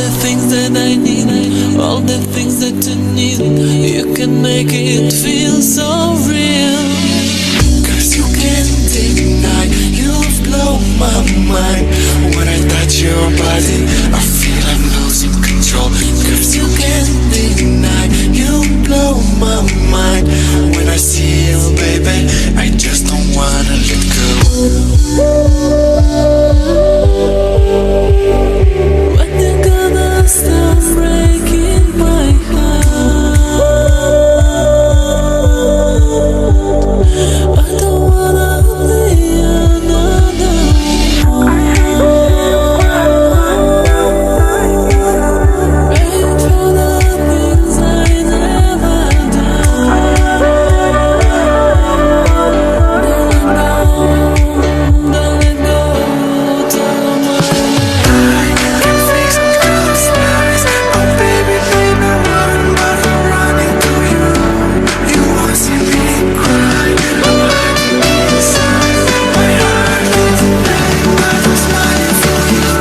the things that I need, all the things that you need. You can make it feel so real. Cause you can't deny, you blow my mind. When I touch your body, I feel I'm losing control. Cause you can't deny, you blow my mind. When I see you, baby, I just don't wanna let go. When you gonna stop breaking my heart? I don't wanna be another one. Wait for the things I never done. Don't let go, don't I can fix those lies. Oh baby, baby, but I'm running to you. You won't see me cry. I'm hiding inside. My heart is big, but I'm smiling for you.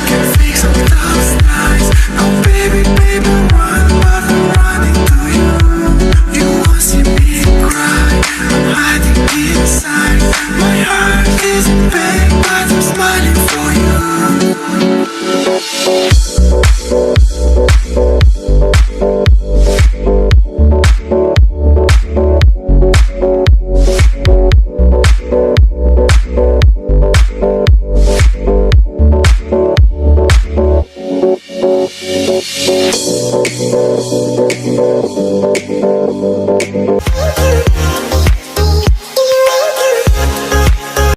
Can fix those lies. Oh baby, baby, but I'm running to you. You won't see me cry. I'm hiding inside. My heart is in pain, but I'm smiling for you.